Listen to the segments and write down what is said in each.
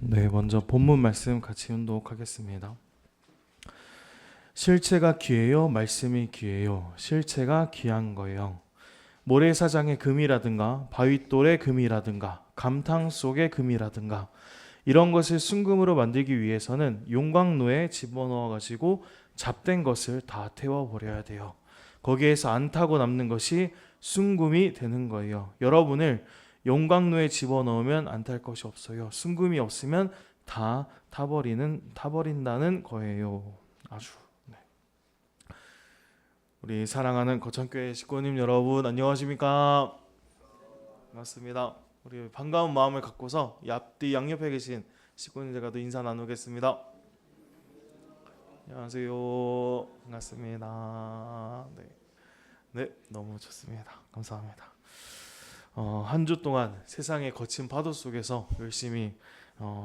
네, 먼저 본문 말씀 같이 연독하겠습니다. 실체가 귀해요, 말씀이 귀해요. 실체가 귀한 거예요. 모래사장의 금이라든가 바윗돌의 금이라든가 감탕 속의 금이라든가 이런 것을 순금으로 만들기 위해서는 용광로에 집어넣어 가지고 잡된 것을 다 태워버려야 돼요. 거기에서 안 타고 남는 것이 순금이 되는 거예요. 여러분을 용광로에 집어넣으면 안 탈 것이 없어요. 순금이 없으면 다 타버린다는 거예요. 아주. 네. 우리 사랑하는 거창교회 식구님 여러분 안녕하십니까? 반갑습니다. 우리 반가운 마음을 갖고서 앞뒤 양옆에 계신 식구님들과도 인사 나누겠습니다. 안녕하세요. 반갑습니다. 네, 너무 좋습니다. 감사합니다. 한 주 동안 세상의 거친 파도 속에서 열심히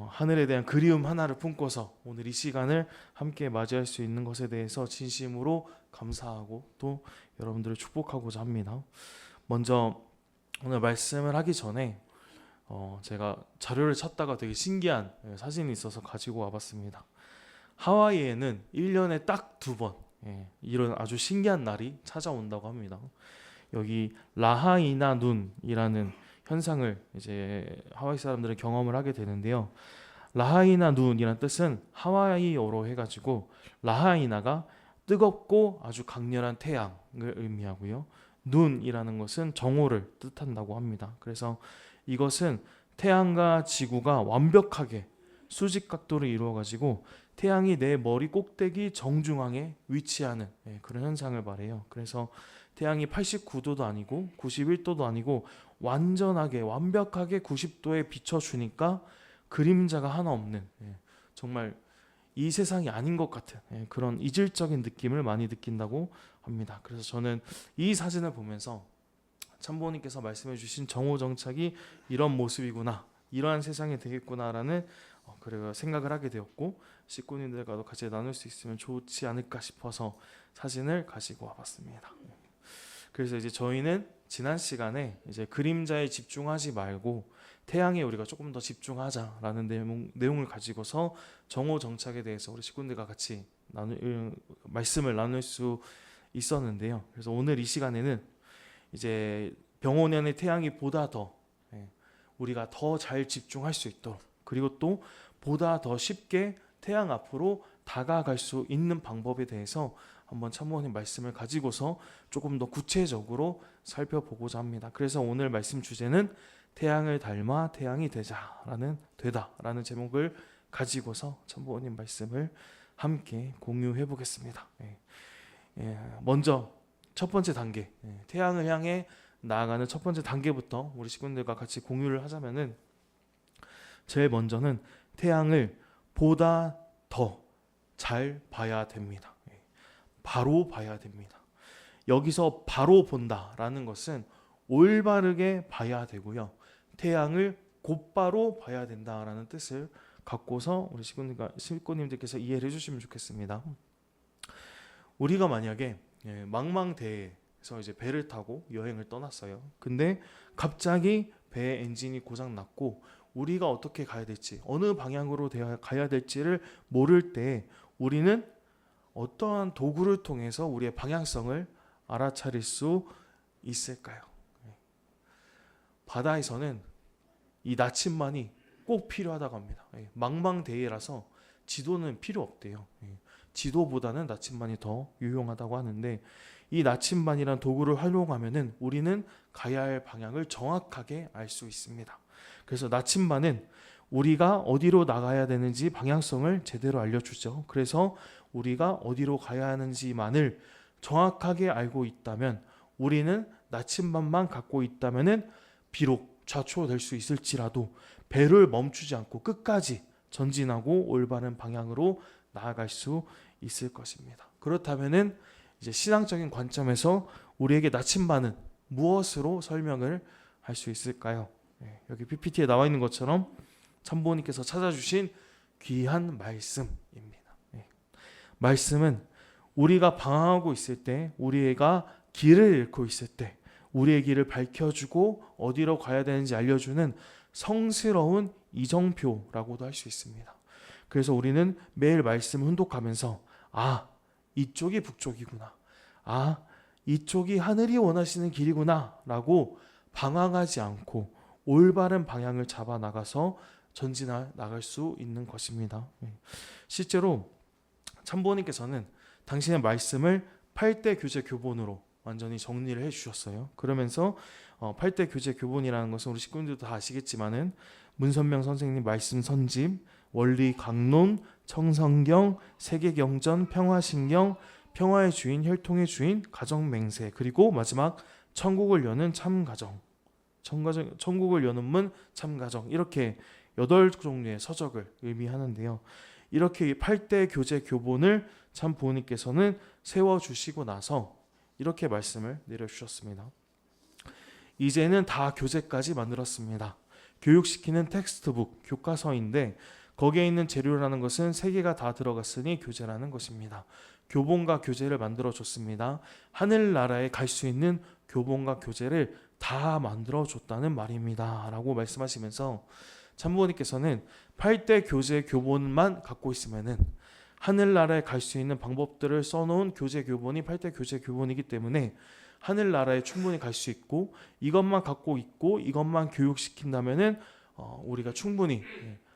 하늘에 대한 그리움 하나를 품고서 오늘 이 시간을 함께 맞이할 수 있는 것에 대해서 진심으로 감사하고 또 여러분들을 축복하고자 합니다. 먼저 오늘 말씀을 하기 전에 제가 자료를 찾다가 되게 신기한 사진이 있어서 가지고 와봤습니다. 하와이에는 1년에 딱 2번 이런 아주 신기한 날이 찾아온다고 합니다. 여기 라하이나 눈이라는 현상을 이제 하와이 사람들은 경험을 하게 되는데요. 라하이나 눈이라는 뜻은 하와이어로 해가지고 라하이나가 뜨겁고 아주 강렬한 태양을 의미하고요. 눈이라는 것은 정오를 뜻한다고 합니다. 그래서 이것은 태양과 지구가 완벽하게 수직 각도를 이루어 가지고 태양이 내 머리 꼭대기 정중앙에 위치하는 그런 현상을 말해요. 그래서 태양이 89도도 아니고 91도도 아니고 완전하게 완벽하게 90도에 비춰주니까 그림자가 하나 없는 정말 이 세상이 아닌 것 같은 그런 이질적인 느낌을 많이 느낀다고 합니다. 그래서 저는 이 사진을 보면서 참부모님께서 말씀해 주신 정오정착이 이런 모습이구나, 이러한 세상이 되겠구나라는 생각을 하게 되었고 식구님들과도 같이 나눌 수 있으면 좋지 않을까 싶어서 사진을 가지고 와봤습니다. 그래서 이제 저희는 지난 시간에 이제 그림자에 집중하지 말고 태양에 우리가 조금 더 집중하자라는 내용을 가지고서 정오정착에 대해서 우리 식구들과 같이 말씀을 나눌 수 있었는데요. 그래서 오늘 이 시간에는 이제 병원연의 태양이 보다 더 우리가 더 잘 집중할 수 있도록, 그리고 또 보다 더 쉽게 태양 앞으로 다가갈 수 있는 방법에 대해서 한번 참모님 말씀을 가지고서 조금 더 구체적으로 살펴보고자 합니다. 그래서 오늘 말씀 주제는 태양을 닮아 태양이 되다라는 제목을 가지고서 참모님 말씀을 함께 공유해 보겠습니다. 먼저 첫 번째 단계, 태양을 향해 나아가는 첫 번째 단계부터 우리 식구들과 같이 공유를 하자면은, 제일 먼저는 태양을 보다 더 잘 봐야 됩니다. 바로 봐야 됩니다. 여기서 바로 본다라는 것은 올바르게 봐야 되고요. 태양을 곧바로 봐야 된다라는 뜻을 갖고서 우리 식구님들께서 이해를 해주시면 좋겠습니다. 우리가 만약에 망망대해에서 이제 배를 타고 여행을 떠났어요. 근데 갑자기 배 엔진이 고장 났고 우리가 어떻게 가야 될지, 어느 방향으로 가야 될지를 모를 때 우리는 어떠한 도구를 통해서 우리의 방향성을 알아차릴 수 있을까요? 바다에서는 이 나침반이 꼭 필요하다고 합니다. 망망대해라서 지도는 필요 없대요. 지도보다는 나침반이 더 유용하다고 하는데, 이 나침반이란 도구를 활용하면은 우리는 가야 할 방향을 정확하게 알 수 있습니다. 그래서 나침반은 우리가 어디로 나가야 되는지 방향성을 제대로 알려주죠. 그래서 우리가 어디로 가야 하는지만을 정확하게 알고 있다면, 우리는 나침반만 갖고 있다면은 비록 좌초될 수 있을지라도 배를 멈추지 않고 끝까지 전진하고 올바른 방향으로 나아갈 수 있을 것입니다. 그렇다면은 이제 신앙적인 관점에서 우리에게 나침반은 무엇으로 설명을 할 수 있을까요? 여기 PPT에 나와 있는 것처럼 참부모님께서 찾아주신 귀한 말씀입니다. 말씀은 우리가 방황하고 있을 때, 우리가 길을 잃고 있을 때 우리의 길을 밝혀주고 어디로 가야 되는지 알려주는 성스러운 이정표라고도 할 수 있습니다. 그래서 우리는 매일 말씀을 훈독하면서 이쪽이 북쪽이구나. 이쪽이 하늘이 원하시는 길이구나 라고 방황하지 않고 올바른 방향을 잡아 나가서 전진해 나갈 수 있는 것입니다. 실제로 참부모님께서는 당신의 말씀을 8대 교재 교본으로 완전히 정리를 해주셨어요. 그러면서 8대 교재 교본이라는 것은 우리 식구님들도 다 아시겠지만은 문선명 선생님 말씀 선집, 원리 강론, 청성경, 세계경전, 평화신경, 평화의 주인, 혈통의 주인, 가정맹세, 그리고 마지막 천국을 여는 참가정, 천국을 여는 문 참가정, 이렇게 8종류의 서적을 의미하는데요. 이렇게 8대 교재 교본을 참 부모님께서는 세워주시고 나서 이렇게 말씀을 내려주셨습니다. 이제는 다 교재까지 만들었습니다. 교육시키는 텍스트북, 교과서인데 거기에 있는 재료라는 것은 3개가 다 들어갔으니 교재라는 것입니다. 교본과 교재를 만들어줬습니다. 하늘나라에 갈 수 있는 교본과 교재를 다 만들어줬다는 말입니다. 라고 말씀하시면서 참부모님께서는 8대 교재 교본만 갖고 있으면은 하늘나라에 갈 수 있는 방법들을 써놓은 교재 교본이 8대 교재 교본이기 때문에 하늘나라에 충분히 갈 수 있고, 이것만 갖고 있고 이것만 교육시킨다면은 우리가 충분히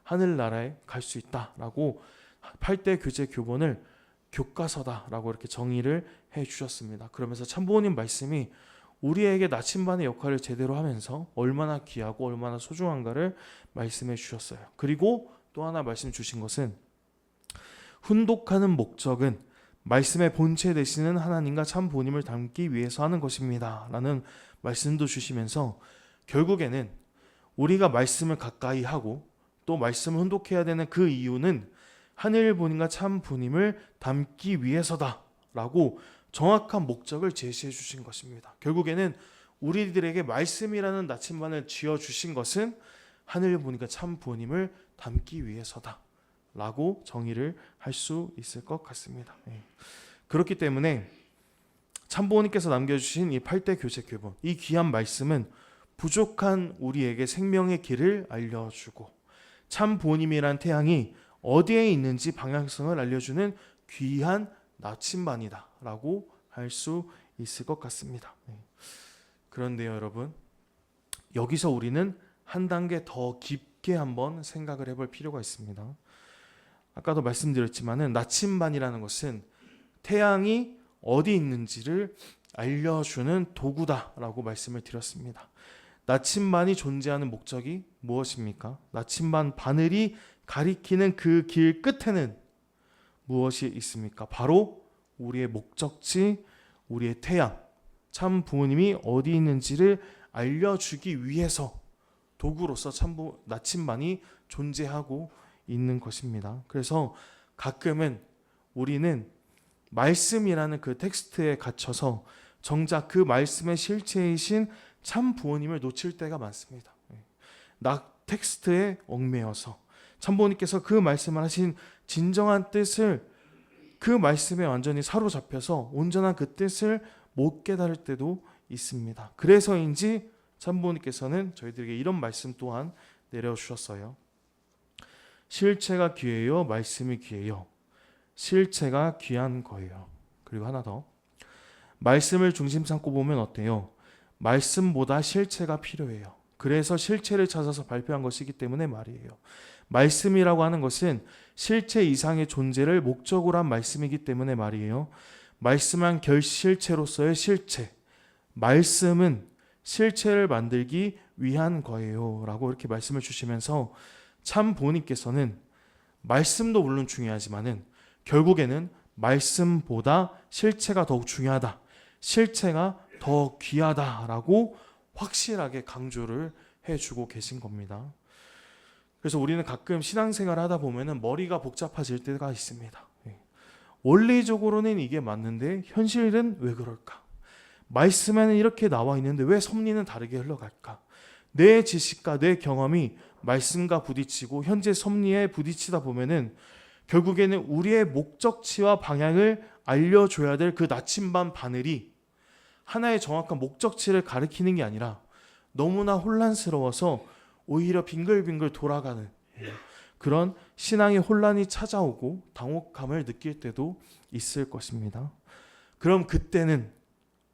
하늘나라에 갈 수 있다라고 8대 교재 교본을 교과서다라고 이렇게 정의를 해주셨습니다. 그러면서 참부모님 말씀이 우리에게 나침반의 역할을 제대로 하면서 얼마나 귀하고 얼마나 소중한가를 말씀해 주셨어요. 그리고 또 하나 말씀 주신 것은 훈독하는 목적은 말씀의 본체 되시는 하나님과 참 본임을 담기 위해서 하는 것입니다 라는 말씀도 주시면서, 결국에는 우리가 말씀을 가까이 하고 또 말씀을 훈독해야 되는 그 이유는 하늘 본임과 참 본임을 담기 위해서다 라고 정확한 목적을 제시해 주신 것입니다. 결국에는 우리들에게 말씀이라는 나침반을 쥐어주신 것은 하늘 본임과 참 본임을 담기 위해서다 라고 정의를 할 수 있을 것 같습니다. 그렇기 때문에 참부모님께서 남겨주신 이 8대 교재 교본, 이 귀한 말씀은 부족한 우리에게 생명의 길을 알려주고 참 본임이란 태양이 어디에 있는지 방향성을 알려주는 귀한 나침반이다 라고 할 수 있을 것 같습니다. 그런데요 여러분, 여기서 우리는 한 단계 더 깊게 한번 생각을 해볼 필요가 있습니다. 아까도 말씀드렸지만은 나침반이라는 것은 태양이 어디 있는지를 알려주는 도구다라고 말씀을 드렸습니다. 나침반이 존재하는 목적이 무엇입니까? 나침반 바늘이 가리키는 그 길 끝에는 무엇이 있습니까? 바로 우리의 목적지, 우리의 태양, 참 부모님이 어디 있는지를 알려주기 위해서 도구로서 나침반이 존재하고 있는 것입니다. 그래서 가끔은 우리는 말씀이라는 그 텍스트에 갇혀서 정작 그 말씀의 실체이신 참 부모님을 놓칠 때가 많습니다. 텍스트에 얽매여서 참 부모님께서 그 말씀을 하신 진정한 뜻을, 그 말씀에 완전히 사로잡혀서 온전한 그 뜻을 못 깨달을 때도 있습니다. 그래서인지 참 부모님께서는 저희들에게 이런 말씀 또한 내려주셨어요. 실체가 귀해요, 말씀이 귀해요. 실체가 귀한 거예요. 그리고 하나 더, 말씀을 중심 삼고 보면 어때요? 말씀보다 실체가 필요해요. 그래서 실체를 찾아서 발표한 것이기 때문에 말이에요. 말씀이라고 하는 것은 실체 이상의 존재를 목적으로 한 말씀이기 때문에 말이에요. 말씀한 결실체로서의 실체, 말씀은 실체를 만들기 위한 거예요 라고 이렇게 말씀을 주시면서 참 부모님께서는 말씀도 물론 중요하지만은 결국에는 말씀보다 실체가 더욱 중요하다, 실체가 더 귀하다라고 확실하게 강조를 해주고 계신 겁니다. 그래서 우리는 가끔 신앙생활을 하다 보면은 머리가 복잡해질 때가 있습니다. 원리적으로는 이게 맞는데 현실은 왜 그럴까? 말씀에는 이렇게 나와 있는데 왜 섭리는 다르게 흘러갈까? 내 지식과 내 경험이 말씀과 부딪히고 현재 섭리에 부딪히다 보면은 결국에는 우리의 목적지와 방향을 알려줘야 될 그 나침반 바늘이 하나의 정확한 목적지를 가리키는 게 아니라 너무나 혼란스러워서 오히려 빙글빙글 돌아가는 그런 신앙의 혼란이 찾아오고 당혹감을 느낄 때도 있을 것입니다. 그럼 그때는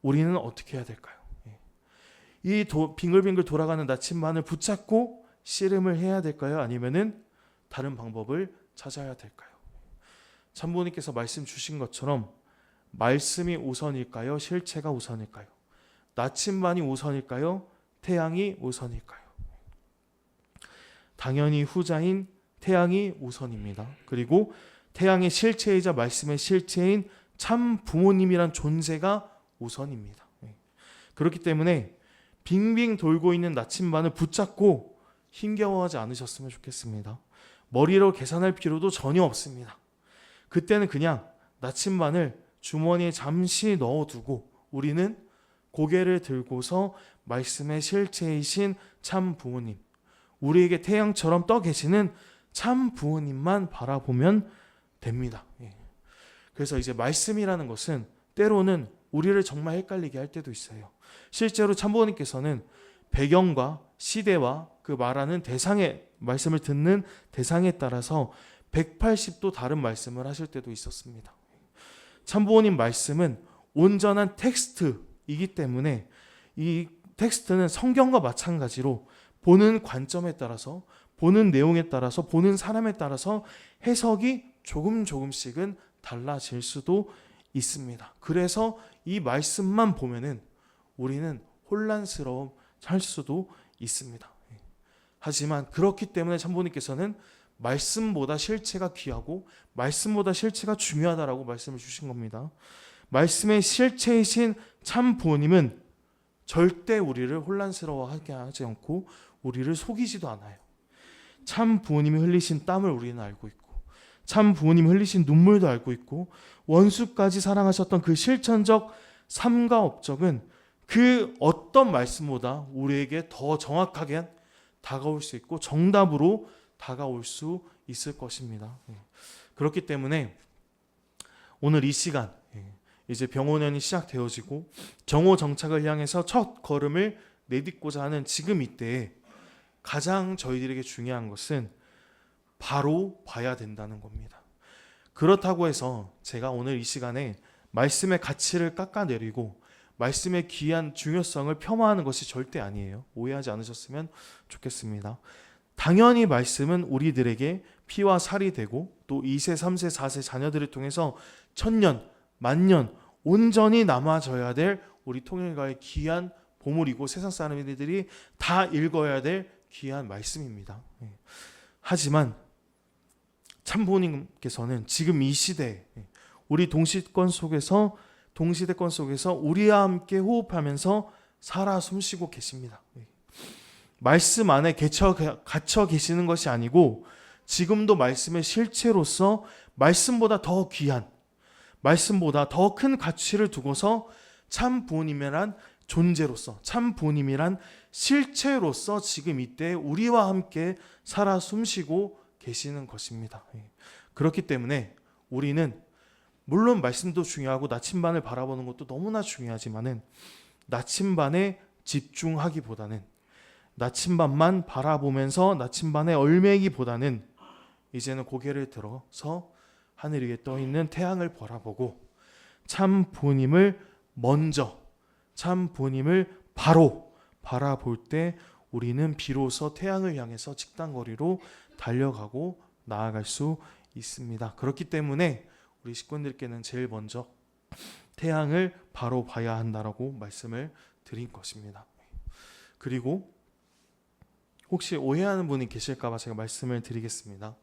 우리는 어떻게 해야 될까요? 이 빙글빙글 돌아가는 나침반을 붙잡고 씨름을 해야 될까요? 아니면은 다른 방법을 찾아야 될까요? 참부모님께서 말씀 주신 것처럼 말씀이 우선일까요? 실체가 우선일까요? 나침반이 우선일까요? 태양이 우선일까요? 당연히 후자인 태양이 우선입니다. 그리고 태양의 실체이자 말씀의 실체인 참 부모님이란 존재가 우선입니다. 그렇기 때문에 빙빙 돌고 있는 나침반을 붙잡고 힘겨워하지 않으셨으면 좋겠습니다. 머리로 계산할 필요도 전혀 없습니다. 그때는 그냥 나침반을 주머니에 잠시 넣어두고 우리는 고개를 들고서 말씀의 실체이신 참 부모님, 우리에게 태양처럼 떠 계시는 참 부모님만 바라보면 됩니다. 그래서 이제 말씀이라는 것은 때로는 우리를 정말 헷갈리게 할 때도 있어요. 실제로 참부모님께서는 배경과 시대와 그 말하는 대상의 말씀을 듣는 대상에 따라서 180도 다른 말씀을 하실 때도 있었습니다. 참부모님 말씀은 온전한 텍스트이기 때문에 이 텍스트는 성경과 마찬가지로 보는 관점에 따라서, 보는 내용에 따라서, 보는 사람에 따라서 해석이 조금씩은 달라질 수도 있습니다. 그래서 이 말씀만 보면은 우리는 혼란스러워 할 수도 있습니다. 하지만 그렇기 때문에 참부모님께서는 말씀보다 실체가 귀하고 말씀보다 실체가 중요하다라고 말씀을 주신 겁니다. 말씀의 실체이신 참 부모님은 절대 우리를 혼란스러워하게 하지 않고 우리를 속이지도 않아요. 참 부모님이 흘리신 땀을 우리는 알고 있고 참 부모님이 흘리신 눈물도 알고 있고 원수까지 사랑하셨던 그 실천적 삶과 업적은 그 어떤 말씀보다 우리에게 더 정확하게 다가올 수 있고 정답으로 다가올 수 있을 것입니다. 그렇기 때문에 오늘 이 시간 이제 병원연이 시작되어지고 정오 정착을 향해서 첫 걸음을 내딛고자 하는 지금 이때에 가장 저희들에게 중요한 것은 바로 봐야 된다는 겁니다. 그렇다고 해서 제가 오늘 이 시간에 말씀의 가치를 깎아내리고 말씀의 귀한 중요성을 폄하하는 것이 절대 아니에요. 오해하지 않으셨으면 좋겠습니다. 당연히 말씀은 우리들에게 피와 살이 되고 또 2세, 3세, 4세 자녀들을 통해서 천년, 만년 온전히 남아져야 될 우리 통일가의 귀한 보물이고 세상 사람들이 다 읽어야 될 귀한 말씀입니다. 하지만 참부모님께서는 지금 이 시대에 우리 동시대권 속에서 우리와 함께 호흡하면서 살아 숨쉬고 계십니다. 말씀 안에 갇혀 계시는 것이 아니고 지금도 말씀의 실체로서 말씀보다 더 귀한, 말씀보다 더 큰 가치를 두고서 참 부모님이란 존재로서, 참 부모님이란 실체로서 지금 이때 우리와 함께 살아 숨쉬고 계시는 것입니다. 그렇기 때문에 우리는 물론 말씀도 중요하고 나침반을 바라보는 것도 너무나 중요하지만은 나침반에 집중하기보다는 나침반만 바라보면서 나침반에 얼매기보다는 이제는 고개를 들어서 하늘 위에 떠 있는 태양을 바라보고 참 부모님을 먼저, 참 부모님을 바로 바라볼 때 우리는 비로소 태양을 향해서 직단거리로 달려가고 나아갈 수 있습니다. 그렇기 때문에 우리 식구들께는 제일 먼저 태양을 바로 봐야 한다라고 말씀을 드린 것입니다. 그리고 혹시 오해하는 분이 계실까봐 제가 말씀을 드리겠습니다.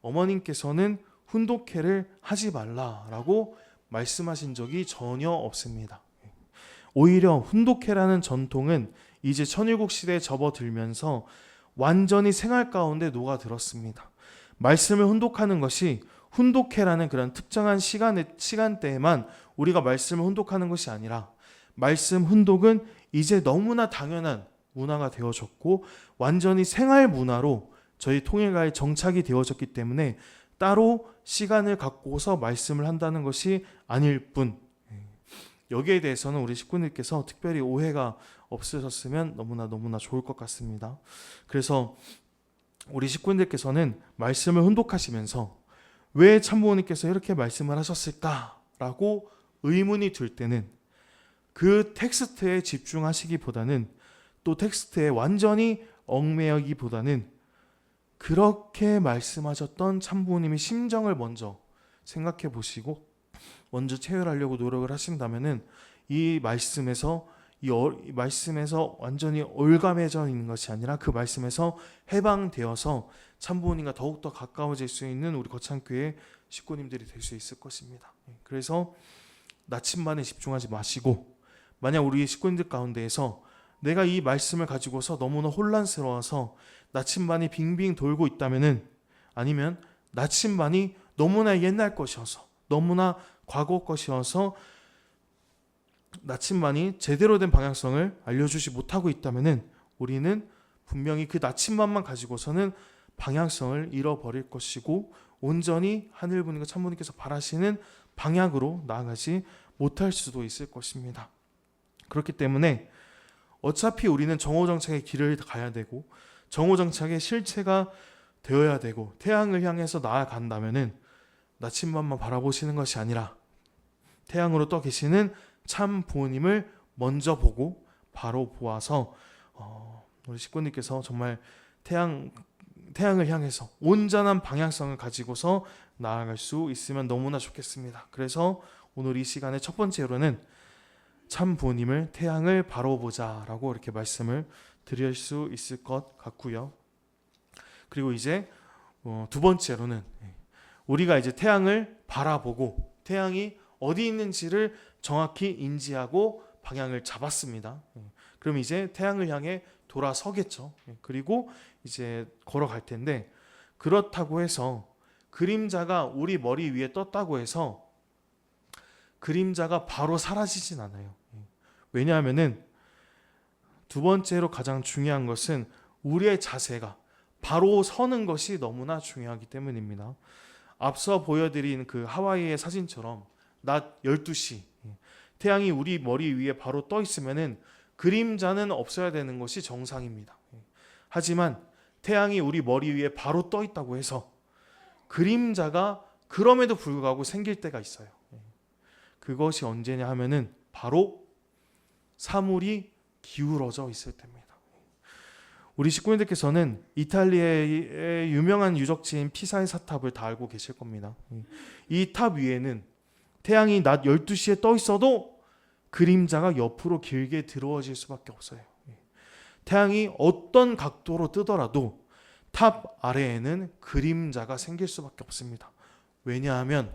어머님께서는 훈독회를 하지 말라라고 말씀하신 적이 전혀 없습니다. 오히려 훈독회라는 전통은 이제 천일국 시대에 접어들면서 완전히 생활 가운데 녹아들었습니다. 말씀을 훈독하는 것이 훈독회라는 그런 특정한 시간대에만 우리가 말씀을 훈독하는 것이 아니라 말씀 훈독은 이제 너무나 당연한 문화가 되어졌고 완전히 생활 문화로 저희 통일가에 정착이 되어졌기 때문에 따로 시간을 갖고서 말씀을 한다는 것이 아닐 뿐 여기에 대해서는 우리 식구님께서 특별히 오해가 없으셨으면 너무나 좋을 것 같습니다. 그래서 우리 식구님들께서는 말씀을 혼독하시면서 왜 참부모님께서 이렇게 말씀을 하셨을까라고 의문이 들 때는 그 텍스트에 집중하시기보다는, 또 텍스트에 완전히 얽매이기보다는 그렇게 말씀하셨던 참부모님의 심정을 먼저 생각해 보시고 먼저 체결하려고 노력을 하신다면은 이 말씀에서 완전히 올가매져 있는 것이 아니라 그 말씀에서 해방되어서 참부모님과 더욱더 가까워질 수 있는 우리 거창교회 식구님들이 될 수 있을 것입니다. 그래서 나침반에 집중하지 마시고, 만약 우리 식구님들 가운데에서 내가 이 말씀을 가지고서 너무나 혼란스러워서 나침반이 빙빙 돌고 있다면은, 아니면 나침반이 너무나 옛날 것이어서, 너무나 과거 것이어서 나침반이 제대로 된 방향성을 알려주지 못하고 있다면은 우리는 분명히 그 나침반만 가지고서는 방향성을 잃어버릴 것이고 온전히 하늘부님과 참부님께서 바라시는 방향으로 나아가지 못할 수도 있을 것입니다. 그렇기 때문에 어차피 우리는 정오정착의 길을 가야 되고 정오정착의 실체가 되어야 되고 태양을 향해서 나아간다면은 나침반만 바라보시는 것이 아니라 태양으로 떠 계시는 참 부모님을 먼저 보고 바로 보아서 우리 식구님께서 정말 태양을 향해서 온전한 방향성을 가지고서 나아갈 수 있으면 너무나 좋겠습니다. 그래서 오늘 이 시간의 첫 번째로는 참 부모님을 태양을 바로 보자라고 이렇게 말씀을 드릴 수 있을 것 같고요. 그리고 이제 두 번째로는 우리가 이제 태양을 바라보고 태양이 어디 있는지를 정확히 인지하고 방향을 잡았습니다. 그럼 이제 태양을 향해 돌아서겠죠. 그리고 이제 걸어갈 텐데, 그렇다고 해서 그림자가 우리 머리 위에 떴다고 해서 그림자가 바로 사라지진 않아요. 왜냐하면은 두 번째로 가장 중요한 것은 우리의 자세가 바로 서는 것이 너무나 중요하기 때문입니다. 앞서 보여드린 그 하와이의 사진처럼 낮 12시 태양이 우리 머리 위에 바로 떠 있으면은 그림자는 없어야 되는 것이 정상입니다. 하지만 태양이 우리 머리 위에 바로 떠 있다고 해서 그림자가 그럼에도 불구하고 생길 때가 있어요. 그것이 언제냐 하면은 바로 사물이 기울어져 있을 때입니다. 우리 식구님들께서는 이탈리아의 유명한 유적지인 피사의 사탑을 다 알고 계실 겁니다. 이 탑 위에는 태양이 낮 12시에 떠 있어도 그림자가 옆으로 길게 들어워질 수밖에 없어요. 태양이 어떤 각도로 뜨더라도 탑 아래에는 그림자가 생길 수밖에 없습니다. 왜냐하면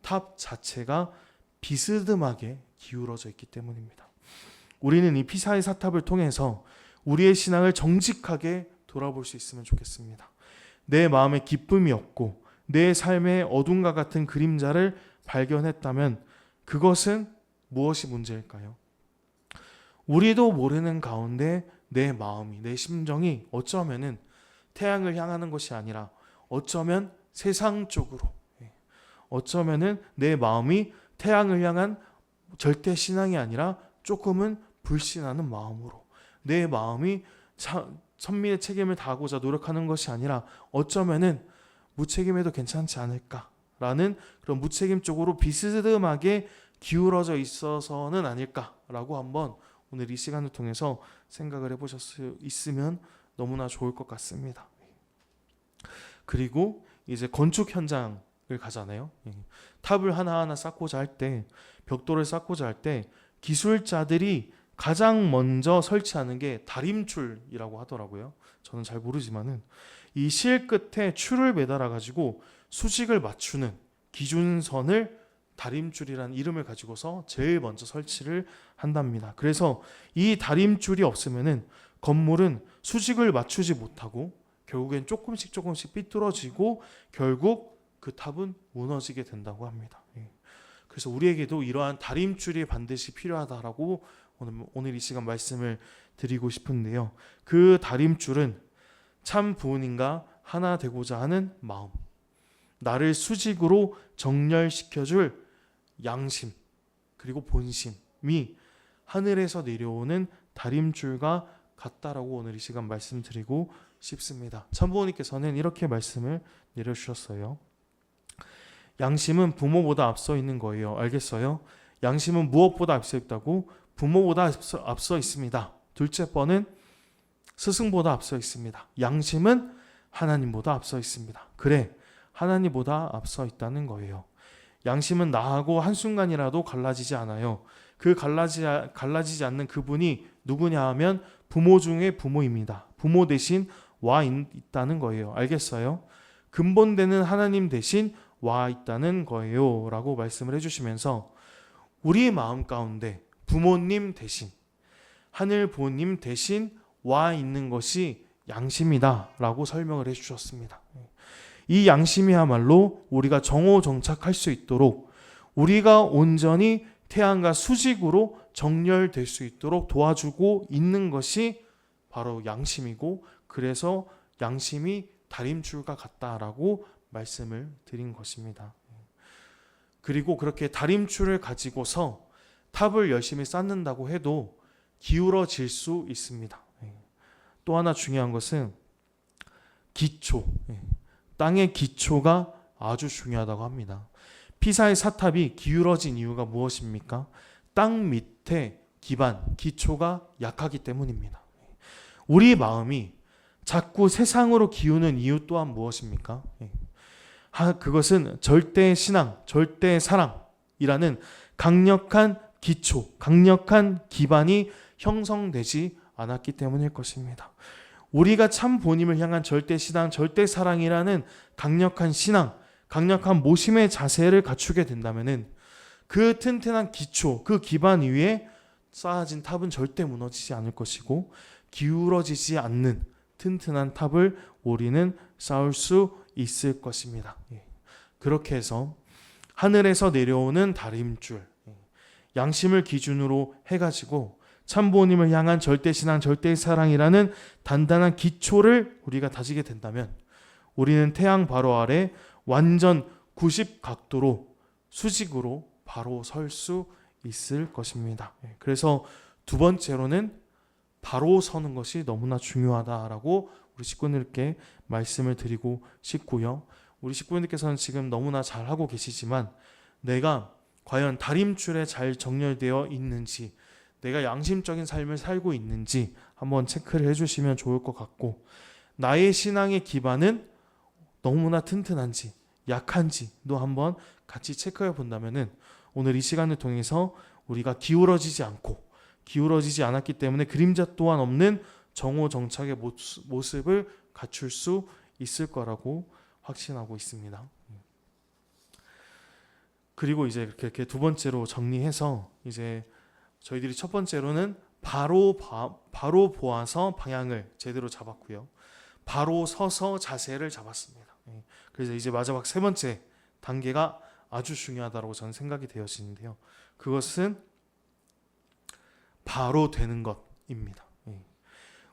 탑 자체가 비스듬하게 기울어져 있기 때문입니다. 우리는 이 피사의 사탑을 통해서 우리의 신앙을 정직하게 돌아볼 수 있으면 좋겠습니다. 내 마음에 기쁨이 없고 내 삶의 어둠과 같은 그림자를 발견했다면 그것은 무엇이 문제일까요? 우리도 모르는 가운데 내 마음이, 내 심정이 어쩌면은 태양을 향하는 것이 아니라 어쩌면 세상 쪽으로, 어쩌면은 내 마음이 태양을 향한 절대 신앙이 아니라 조금은 불신하는 마음으로, 내 마음이 선민의 책임을 다하고자 노력하는 것이 아니라 어쩌면은 무책임해도 괜찮지 않을까라는 그런 무책임 쪽으로 비스듬하게 기울어져 있어서는 아닐까라고 한번 오늘 이 시간을 통해서 생각을 해보실 수 있으면 너무나 좋을 것 같습니다. 그리고 이제 건축 현장을 가잖아요. 탑을 하나하나 쌓고자 할 때, 벽돌을 쌓고자 할 때 기술자들이 가장 먼저 설치하는 게 다림줄이라고 하더라고요. 저는 잘 모르지만은 이 실 끝에 줄을 매달아 가지고 수직을 맞추는 기준선을 다림줄이라는 이름을 가지고서 제일 먼저 설치를 한답니다. 그래서 이 다림줄이 없으면은 건물은 수직을 맞추지 못하고 결국엔 조금씩 삐뚤어지고 결국 그 탑은 무너지게 된다고 합니다. 그래서 우리에게도 이러한 다림줄이 반드시 필요하다라고 오늘 이 시간 말씀을 드리고 싶은데요. 그 다림줄은 참 부모님과 하나 되고자 하는 마음, 나를 수직으로 정렬시켜줄 양심, 그리고 본심이 하늘에서 내려오는 다림줄과 같다라고 오늘 이 시간 말씀드리고 싶습니다. 참부모님께서는 이렇게 말씀을 내려주셨어요. 양심은 부모보다 앞서 있는 거예요. 알겠어요? 양심은 무엇보다 앞서 있다고? 부모보다 앞서 있습니다. 둘째 번은 스승보다 앞서 있습니다. 양심은 하나님보다 앞서 있습니다. 그래, 하나님보다 앞서 있다는 거예요. 양심은 나하고 한순간이라도 갈라지지 않아요. 그 갈라지지 않는 그분이 누구냐 하면 부모 중에 부모입니다. 부모 대신 와 있다는 거예요. 알겠어요? 근본되는 하나님 대신 와 있다는 거예요. 라고 말씀을 해주시면서 우리 마음 가운데 부모님 대신, 하늘 부모님 대신 와 있는 것이 양심이다 라고 설명을 해주셨습니다. 이 양심이야말로 우리가 정오정착할 수 있도록, 우리가 온전히 태양과 수직으로 정렬될 수 있도록 도와주고 있는 것이 바로 양심이고, 그래서 양심이 다림줄과 같다라고 말씀을 드린 것입니다. 그리고 그렇게 다림줄을 가지고서 탑을 열심히 쌓는다고 해도 기울어질 수 있습니다. 또 하나 중요한 것은 기초, 땅의 기초가 아주 중요하다고 합니다. 피사의 사탑이 기울어진 이유가 무엇입니까? 땅 밑에 기반, 기초가 약하기 때문입니다. 우리 마음이 자꾸 세상으로 기우는 이유 또한 무엇입니까? 그것은 절대 신앙, 절대 사랑이라는 강력한 기초, 강력한 기반이 형성되지 않았기 때문일 것입니다. 우리가 참 본인을 향한 절대 신앙, 절대 사랑이라는 강력한 신앙, 강력한 모심의 자세를 갖추게 된다면은 그 튼튼한 기초, 그 기반 위에 쌓아진 탑은 절대 무너지지 않을 것이고, 기울어지지 않는 튼튼한 탑을 우리는 쌓을 수 있을 것입니다. 그렇게 해서 하늘에서 내려오는 다림줄, 양심을 기준으로 해가지고 참부모님을 향한 절대신앙, 절대사랑이라는 단단한 기초를 우리가 다지게 된다면 우리는 태양 바로 아래 완전 90각도로 수직으로 바로 설 수 있을 것입니다. 그래서 두 번째로는 바로 서는 것이 너무나 중요하다라고 우리 식구들께 말씀을 드리고 싶고요. 우리 식구들께서는 지금 너무나 잘하고 계시지만 내가 과연 다림줄에 잘 정렬되어 있는지, 내가 양심적인 삶을 살고 있는지 한번 체크를 해주시면 좋을 것 같고, 나의 신앙의 기반은 너무나 튼튼한지 약한지도 한번 같이 체크해 본다면은 오늘 이 시간을 통해서 우리가 기울어지지 않았기 때문에 그림자 또한 없는 정오정착의 모습을 갖출 수 있을 거라고 확신하고 있습니다. 그리고 이제 이렇게 두 번째로 정리해서 이제 저희들이 첫 번째로는 바로 보아서 방향을 제대로 잡았고요. 바로 서서 자세를 잡았습니다. 그래서 이제 마지막 세 번째 단계가 아주 중요하다고 저는 생각이 되어지는데요. 그것은 바로 되는 것입니다.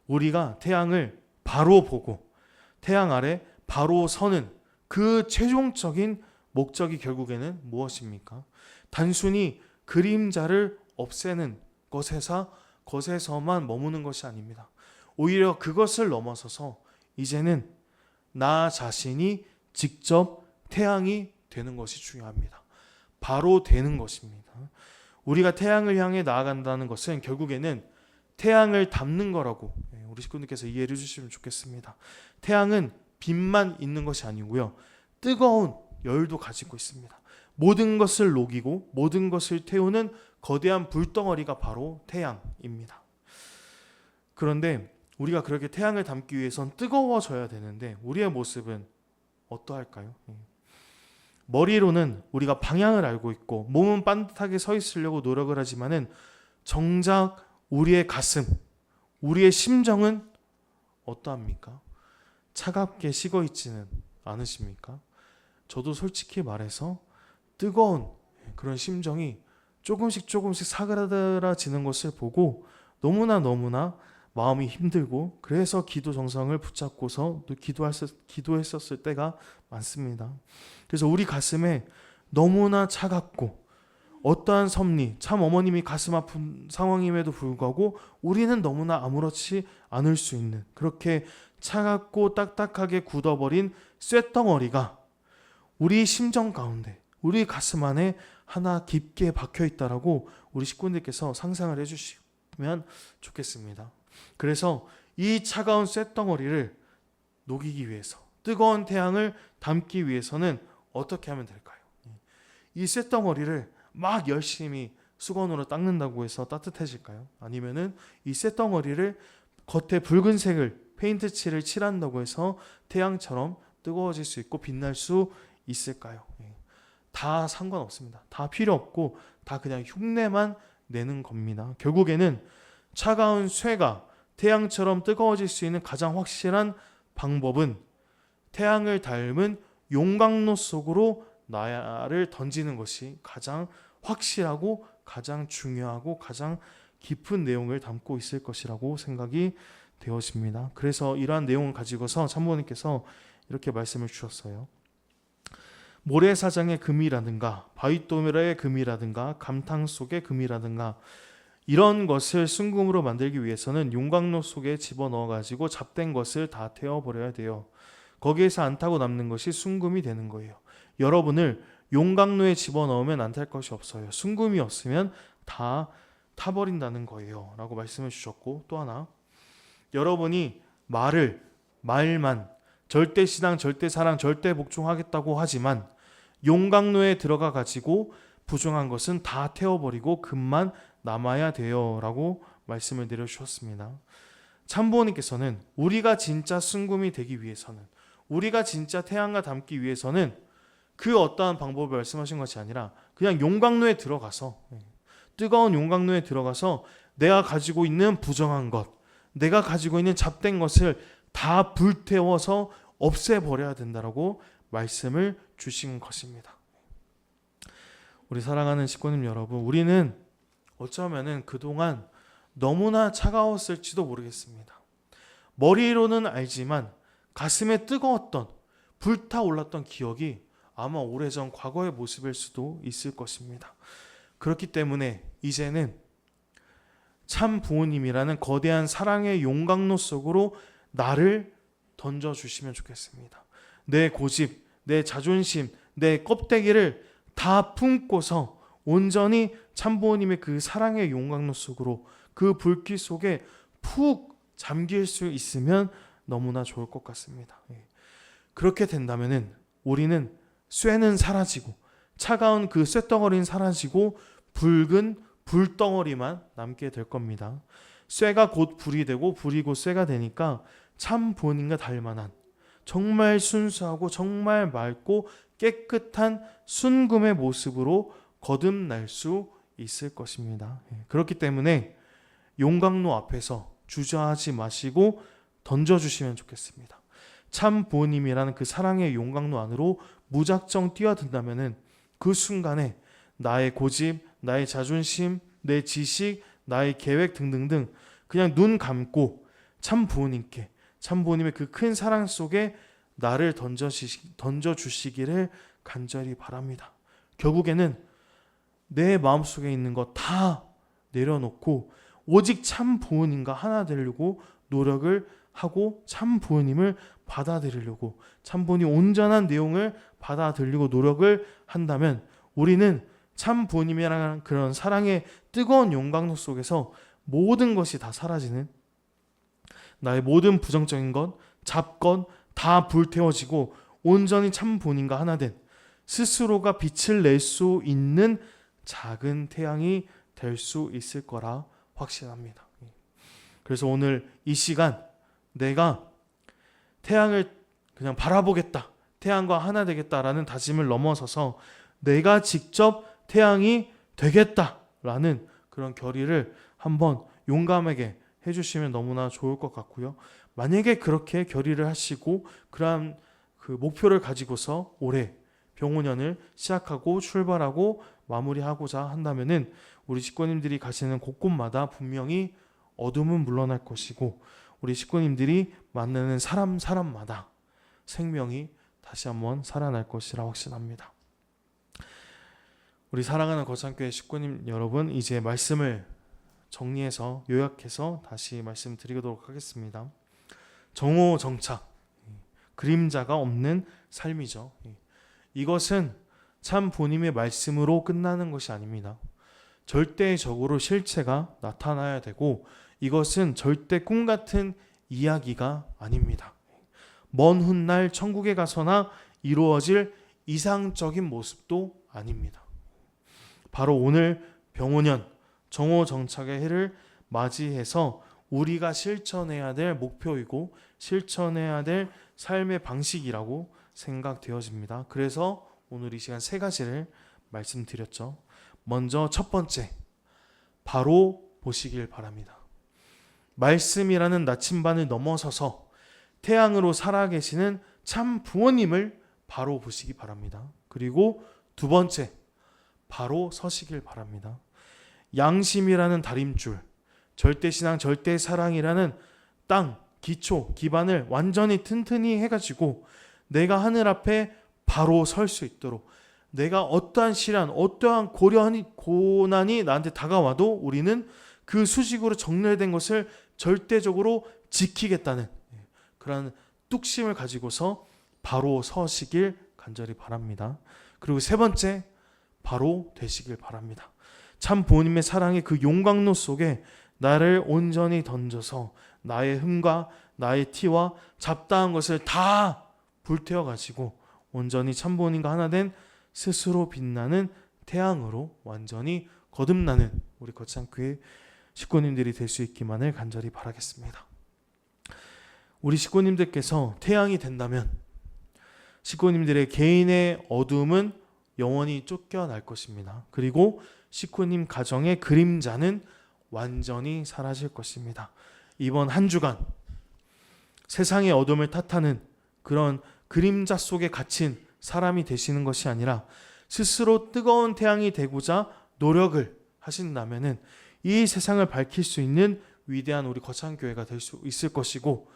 우리가 태양을 바로 보고 태양 아래 바로 서는 그 최종적인 목적이 결국에는 무엇입니까? 단순히 그림자를 없애는 것에서만 머무는 것이 아닙니다. 오히려 그것을 넘어서서 이제는 나 자신이 직접 태양이 되는 것이 중요합니다. 바로 되는 것입니다. 우리가 태양을 향해 나아간다는 것은 결국에는 태양을 담는 거라고 우리 식구님께서 이해를 해주시면 좋겠습니다. 태양은 빛만 있는 것이 아니고요, 뜨거운 열도 가지고 있습니다. 모든 것을 녹이고 모든 것을 태우는 거대한 불덩어리가 바로 태양입니다. 그런데 우리가 그렇게 태양을 담기 위해선 뜨거워져야 되는데 우리의 모습은 어떠할까요? 머리로는 우리가 방향을 알고 있고 몸은 반듯하게 서 있으려고 노력을 하지만은 정작 우리의 가슴, 우리의 심정은 어떠합니까? 차갑게 식어 있지는 않으십니까? 저도 솔직히 말해서 뜨거운 그런 심정이 조금씩 사그라들어지는 것을 보고 너무나 마음이 힘들고, 그래서 기도 정성을 붙잡고서 또 기도했었을 때가 많습니다. 그래서 우리 가슴에 너무나 차갑고 어떠한 섭리, 참 어머님이 가슴 아픈 상황임에도 불구하고 우리는 너무나 아무렇지 않을 수 있는 그렇게 차갑고 딱딱하게 굳어버린 쇳덩어리가 우리 심정 가운데, 우리 가슴 안에 하나 깊게 박혀 있다라고 우리 식구님들께서 상상을 해주시면 좋겠습니다. 그래서 이 차가운 쇳덩어리를 녹이기 위해서, 뜨거운 태양을 담기 위해서는 어떻게 하면 될까요? 이 쇳덩어리를 막 열심히 수건으로 닦는다고 해서 따뜻해질까요? 아니면은 이 쇳덩어리를 겉에 붉은색을 페인트 칠을 칠한다고 해서 태양처럼 뜨거워질 수 있고 빛날 수 있을까요? 다 상관없습니다. 다 필요 없고 다 그냥 흉내만 내는 겁니다. 결국에는 차가운 쇠가 태양처럼 뜨거워질 수 있는 가장 확실한 방법은 태양을 닮은 용광로 속으로 나를 던지는 것이 가장 확실하고 가장 중요하고 가장 깊은 내용을 담고 있을 것이라고 생각이 되어집니다. 그래서 이러한 내용을 가지고서 참모님께서 이렇게 말씀을 주셨어요. 모래사장의 금이라든가 바위도밀의 금이라든가 감탕 속의 금이라든가 이런 것을 순금으로 만들기 위해서는 용광로 속에 집어넣어 가지고 잡된 것을 다 태워버려야 돼요. 거기에서 안 타고 남는 것이 순금이 되는 거예요. 여러분을 용광로에 집어넣으면 안 탈 것이 없어요. 순금이 없으면 다 타버린다는 거예요 라고 말씀을 주셨고, 또 하나, 여러분이 말만 절대신앙, 절대사랑, 절대복종하겠다고 하지만 용광로에 들어가 가지고 부정한 것은 다 태워버리고 금만 남아야 돼요 라고 말씀을 내려주셨습니다. 참부모님께서는 우리가 진짜 순금이 되기 위해서는, 우리가 진짜 태양과 닮기 위해서는 그 어떠한 방법을 말씀하신 것이 아니라 그냥 용광로에 들어가서, 뜨거운 용광로에 들어가서 내가 가지고 있는 부정한 것, 내가 가지고 있는 잡된 것을 다 불태워서 없애버려야 된다라고 말씀을 주신 것입니다. 우리 사랑하는 식구님 여러분, 우리는 어쩌면은 그동안 너무나 차가웠을지도 모르겠습니다. 머리로는 알지만 가슴에 뜨거웠던, 불타올랐던 기억이 아마 오래전 과거의 모습일 수도 있을 것입니다. 그렇기 때문에 이제는 참 부모님이라는 거대한 사랑의 용광로 속으로 나를 던져주시면 좋겠습니다. 내 고집, 내 자존심, 내 껍데기를 다 품고서 온전히 참 부모님의 그 사랑의 용광로 속으로, 그 불길 속에 푹 잠길 수 있으면 너무나 좋을 것 같습니다. 그렇게 된다면은 우리는 쇠는 사라지고, 차가운 그 쇳덩어리는 사라지고 붉은 불덩어리만 남게 될 겁니다. 쇠가 곧 불이 되고 불이 곧 쇠가 되니까 참 부모님과 닮아난 정말 순수하고 정말 맑고 깨끗한 순금의 모습으로 거듭날 수 있을 것입니다. 그렇기 때문에 용광로 앞에서 주저하지 마시고 던져주시면 좋겠습니다. 참 부모님이라는 그 사랑의 용광로 안으로 무작정 뛰어든다면은 그 순간에 나의 고집, 나의 자존심, 내 지식, 나의 계획 등등등 그냥 눈 감고 참 부모님께, 참 부모님의 그 큰 사랑 속에 나를 던져주시기를 간절히 바랍니다. 결국에는 내 마음속에 있는 것 다 내려놓고 오직 참 부모님과 하나 되려고 노력을 하고 참 부모님을 받아들이려고, 참 부모님 온전한 내용을 받아들이려고 노력을 한다면 우리는 참 부모님이라는 그런 사랑의 뜨거운 용광로 속에서 모든 것이 다 사라지는, 나의 모든 부정적인 것, 잡것 다 불태워지고 온전히 참 부모님과 하나 된 스스로가 빛을 낼 수 있는 작은 태양이 될 수 있을 거라 확신합니다. 그래서 오늘 이 시간 내가 태양을 그냥 바라보겠다, 태양과 하나 되겠다라는 다짐을 넘어서서 내가 직접 태양이 되겠다라는 그런 결의를 한번 용감하게 해주시면 너무나 좋을 것 같고요. 만약에 그렇게 결의를 하시고 그러한 그 목표를 가지고서 올해 병호년을 시작하고 출발하고 마무리하고자 한다면은 우리 식구님들이 가시는 곳곳마다 분명히 어둠은 물러날 것이고 우리 식구님들이 만나는 사람마다 생명이 다시 한번 살아날 것이라 확신합니다. 우리 사랑하는 거창교회 식구님 여러분, 이제 말씀을 정리해서 요약해서 다시 말씀드리도록 하겠습니다. 정오정착, 그림자가 없는 삶이죠. 이것은 참 본인의 말씀으로 끝나는 것이 아닙니다. 절대적으로 실체가 나타나야 되고, 이것은 절대 꿈 같은 이야기가 아닙니다. 먼 훗날 천국에 가서나 이루어질 이상적인 모습도 아닙니다. 바로 오늘 병오년 정오정착의 해를 맞이해서 우리가 실천해야 될 목표이고 실천해야 될 삶의 방식이라고 생각되어집니다. 그래서 오늘 이 시간 세 가지를 말씀드렸죠. 먼저 첫 번째, 바로 보시길 바랍니다. 말씀이라는 나침반을 넘어서서 태양으로 살아계시는 참 부모님을 바로 보시기 바랍니다. 그리고 두 번째, 바로 서시길 바랍니다. 양심이라는 다림줄, 절대신앙, 절대사랑이라는 땅, 기초, 기반을 완전히 튼튼히 해가지고 내가 하늘 앞에 바로 설 수 있도록, 내가 어떠한 시련, 어떠한 고난이 나한테 다가와도 우리는 그 수직으로 정렬된 것을 절대적으로 지키겠다는 그런 뚝심을 가지고서 바로 서시길 간절히 바랍니다. 그리고 세 번째, 바로 되시길 바랍니다. 참 부모님의 사랑의 그 용광로 속에 나를 온전히 던져서 나의 흠과 나의 티와 잡다한 것을 다 불태워 가지고 온전히 참 부모님과 하나 된 스스로 빛나는 태양으로 완전히 거듭나는 우리 거창교회 식구님들이 될 수 있기만을 간절히 바라겠습니다. 우리 식구님들께서 태양이 된다면 식구님들의 개인의 어두움은 영원히 쫓겨날 것입니다. 그리고 식구님 가정의 그림자는 완전히 사라질 것입니다. 이번 한 주간 세상의 어둠을 탓하는 그런 그림자 속에 갇힌 사람이 되시는 것이 아니라 스스로 뜨거운 태양이 되고자 노력을 하신다면은 이 세상을 밝힐 수 있는 위대한 우리 거창교회가 될 수 있을 것이고,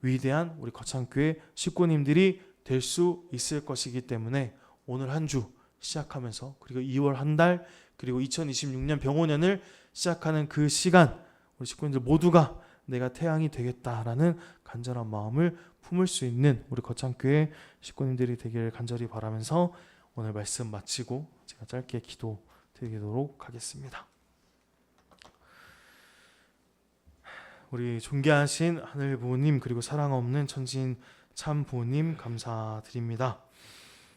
위대한 우리 거창교회 식구님들이 될 수 있을 것이기 때문에 오늘 한 주 시작하면서, 그리고 2월 한 달, 그리고 2026년 병오년을 시작하는 그 시간, 우리 식구님들 모두가 내가 태양이 되겠다라는 간절한 마음을 품을 수 있는 우리 거창교회 식구님들이 되기를 간절히 바라면서 오늘 말씀 마치고 제가 짧게 기도 드리도록 하겠습니다. 우리 존귀하신 하늘 부모님, 그리고 사랑 없는 천지인 참 부모님 감사드립니다.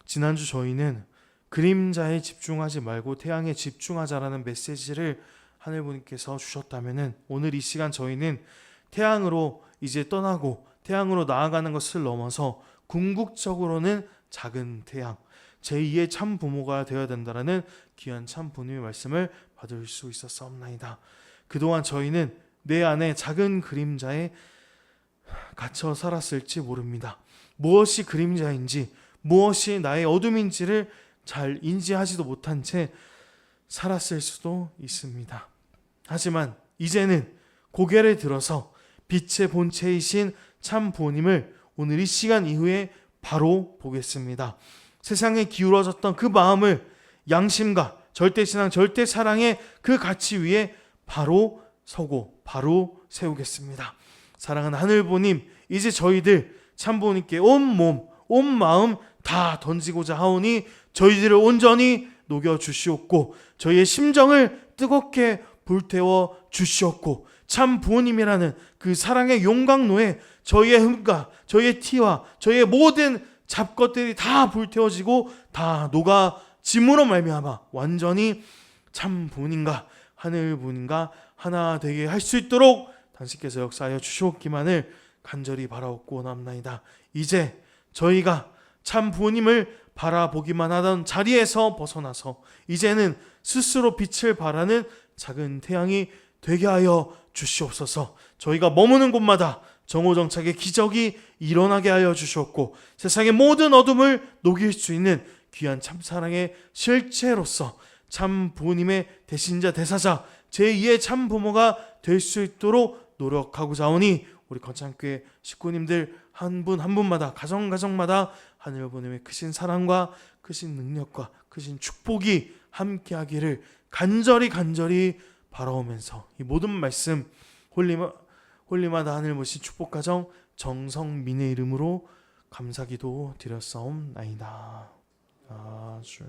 지난주 저희는 그림자에 집중하지 말고 태양에 집중하자라는 메시지를 하늘 부모님께서 주셨다면은, 오늘 이 시간 저희는 태양으로 이제 떠나고 태양으로 나아가는 것을 넘어서 궁극적으로는 작은 태양, 제2의 참 부모가 되어야 된다라는 귀한 참 부모님의 말씀을 받을 수 있었사옵나이다. 그동안 저희는 내 안에 작은 그림자에 갇혀 살았을지 모릅니다. 무엇이 그림자인지, 무엇이 나의 어둠인지를 잘 인지하지도 못한 채 살았을 수도 있습니다. 하지만 이제는 고개를 들어서 빛의 본체이신 참 부모님을 오늘 이 시간 이후에 바로 보겠습니다. 세상에 기울어졌던 그 마음을 양심과 절대신앙, 절대사랑의 그 가치 위에 바로 서고 바로 세우겠습니다. 사랑하는 하늘부모님, 이제 저희들 참부모님께 온 몸, 온 마음 다 던지고자 하오니 저희들을 온전히 녹여주시옵고 저희의 심정을 뜨겁게 불태워 주시옵고 참 부모님이라는 그 사랑의 용광로에 저희의 흠과 저희의 티와 저희의 모든 잡것들이 다 불태워지고 다 녹아짐으로 말미암아 완전히 참 부모님과 하늘 부모님과 하나 되게 할 수 있도록 당신께서 역사하여 주시옵기만을 간절히 바라옵고 원합나이다. 이제 저희가 참 부모님을 바라보기만 하던 자리에서 벗어나서 이제는 스스로 빛을 발하는 작은 태양이 되게 하여 주시옵소서. 저희가 머무는 곳마다 정오정착의 기적이 일어나게 하여 주시옵고 세상의 모든 어둠을 녹일 수 있는 귀한 참사랑의 실체로서 참 부모님의 대신자 대사자 제2의 참 부모가 될 수 있도록 노력하고자 하오니 우리 거창교회 식구님들 한 분 한 분마다 가정마다 하늘 부모님의 크신 사랑과 크신 능력과 크신 축복이 함께하기를 간절히 바라오면서 이 모든 말씀 홀리마다 하늘 모신 축복가정 정성민의 이름으로 감사기도 드렸사옵나이다. 아주